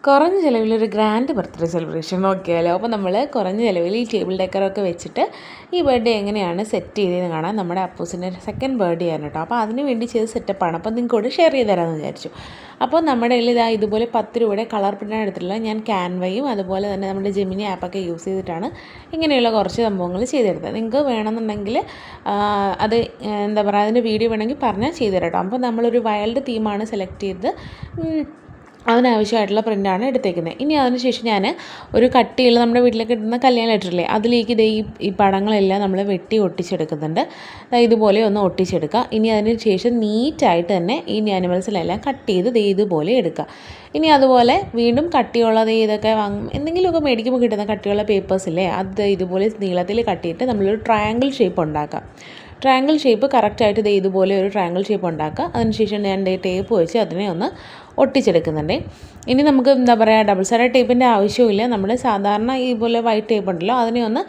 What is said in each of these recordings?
കുറഞ്ഞ ചിലവിലൊരു grand birthday celebration നോക്കിയാലോ. അപ്പോൾ നമ്മൾ കുറഞ്ഞ ചിലവിൽ ഈ ടേബിൾ ഡെക്കറൊക്കെ വെച്ചിട്ട് ഈ ബർത്ത്ഡേ എങ്ങനെയാണ് സെറ്റ് ചെയ്തതെന്ന് കാണാൻ. നമ്മുടെ അപ്പൂസിൻ്റെ സെക്കൻഡ് ബർത്ത്ഡേ ആണ് കേട്ടോ. അപ്പോൾ അതിന് വേണ്ടി ചെയ്ത് സെറ്റപ്പാണ്. അപ്പോൾ നിങ്ങൾക്കോട് ഷെയർ ചെയ്ത് തരാമെന്ന് വിചാരിച്ചു. അപ്പോൾ നമ്മുടെ കയ്യിൽ ഇതുപോലെ 10 രൂപയുടെ കളർ പ്രിൻ്റാണ് എടുത്തിട്ടുള്ളത്. ഞാൻ ക്യാൻവയും അതുപോലെ തന്നെ നമ്മുടെ ജെമിനി ആപ്പൊക്കെ യൂസ് ചെയ്തിട്ടാണ് ഇങ്ങനെയുള്ള കുറച്ച് സംഭവങ്ങൾ ചെയ്തെടുത്തത്. നിങ്ങൾക്ക് വേണമെന്നുണ്ടെങ്കിൽ അത് എന്താ പറയുക, അതിൻ്റെ വീഡിയോ വേണമെങ്കിൽ പറഞ്ഞാൽ ചെയ്തു തരാം കേട്ടോ. അപ്പോൾ നമ്മളൊരു വൈൽഡ് തീമാണ് സെലക്ട് ചെയ്ത് അതിനാവശ്യമായിട്ടുള്ള പ്രിൻ്റാണ് എടുത്തേക്കുന്നത്. ഇനി അതിനുശേഷം ഞാൻ ഒരു കട്ടിയുള്ള നമ്മുടെ വീട്ടിലേക്ക് ഇടുന്ന കല്യാണ ലെറ്ററില്ലേ, അതിലേക്ക് ഈ പടങ്ങളെല്ലാം നമ്മൾ വെട്ടി ഒട്ടിച്ചെടുക്കുന്നുണ്ട്. ഇതുപോലെ ഒന്ന് ഒട്ടിച്ചെടുക്കുക. ഇനി അതിന് ശേഷം നീറ്റായിട്ട് തന്നെ ഈ ആനിമൽസിലെല്ലാം കട്ട് ചെയ്ത് ഇതുപോലെ എടുക്കുക. ഇനി അതുപോലെ വീണ്ടും കട്ടിയുള്ള ഇതൊക്കെ എന്തെങ്കിലുമൊക്കെ മേടിക്കുമ്പോൾ കിട്ടുന്ന കട്ടിയുള്ള പേപ്പേഴ്സില്ലേ, അത് ഇതുപോലെ നീളത്തിൽ കട്ട് ചെയ്തിട്ട് നമ്മളൊരു ട്രയാങ്കിൾ ഷേപ്പ് ഉണ്ടാക്കാം. ട്രയാങ്കിൾ ഷേപ്പ് കറക്റ്റായിട്ട് ഇതുപോലെ ഒരു ട്രയാങ്കിൾ ഷേപ്പ് ഉണ്ടാക്കുക. അതിനുശേഷം ഞാൻ ടേപ്പ് വെച്ച് അതിനെ ഒന്ന് ഒട്ടിച്ചെടുക്കുന്നുണ്ട്. ഇനി നമുക്ക് എന്താ പറയുക, ഡബിൾ സൈഡ് ടേപ്പിൻ്റെ ആവശ്യമില്ല. നമ്മൾ സാധാരണ ഇതുപോലെ വൈറ്റ് ടേപ്പ് ഉണ്ടല്ലോ, അതിനെ ഒന്ന്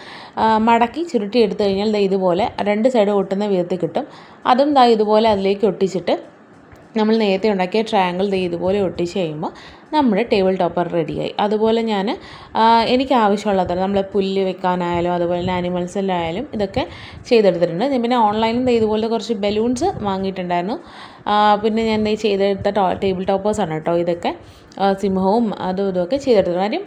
മടക്കി ചുരുട്ടി എടുത്തു കഴിഞ്ഞാൽ ഇതുപോലെ 2 സൈഡ് ഒട്ടുന്ന വിധത്തിൽ കിട്ടും. അതും ഇതുപോലെ അതിലേക്ക് ഒട്ടിച്ചിട്ട് നമ്മൾ നേരത്തെ ഉണ്ടാക്കിയ ട്രയാങ്കിൾ ഇതുപോലെ ഒട്ടിച്ച് കഴിയുമ്പോൾ നമ്മുടെ ടേബിൾ ടോപ്പർ റെഡിയായി. അതുപോലെ ഞാൻ എനിക്ക് ആവശ്യമുള്ളത് നമ്മൾ പുല്ല് വെക്കാനായാലും അതുപോലെ തന്നെ ആനിമൽസിലായാലും ഇതൊക്കെ ചെയ്തെടുത്തിട്ടുണ്ട്. ഞാൻ പിന്നെ ഓൺലൈനിൽ ഇതുപോലെ കുറച്ച് ബലൂൺസ് വാങ്ങിയിട്ടുണ്ടായിരുന്നു. പിന്നെ ഞാൻ ചെയ്തെടുത്ത ടേബിൾ ടോപ്പേഴ്സാണ് കേട്ടോ ഇതൊക്കെ. സിംഹവും അതും ഇതൊക്കെ ചെയ്തെടുത്തത്. കാര്യം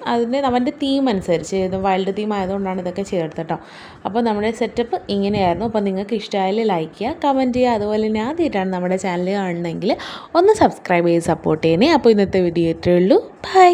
അവൻ്റെ തീം അനുസരിച്ച് ഇത് വൈൽഡ് തീം ആയതുകൊണ്ടാണ് ഇതൊക്കെ ചെയ്തെടുത്തത് കേട്ടോ. അപ്പോൾ നമ്മുടെ സെറ്റപ്പ് ഇങ്ങനെയായിരുന്നു. അപ്പോൾ നിങ്ങൾക്ക് ഇഷ്ടമായാലും ലൈക്ക് ചെയ്യുക, കമൻറ്റ് ചെയ്യുക. അതുപോലെ തന്നെ ആദ്യമായിട്ടാണ് നമ്മുടെ ചാനൽ കാണുന്നതെങ്കിൽ ഒന്ന് സബ്സ്ക്രൈബ് ചെയ്ത് സപ്പോർട്ട് ചെയ്യണേ. അപ്പോൾ ഇന്നത്തെ വീഡിയോ ഇത്രയേ ഉള്ളൂ. ബൈ.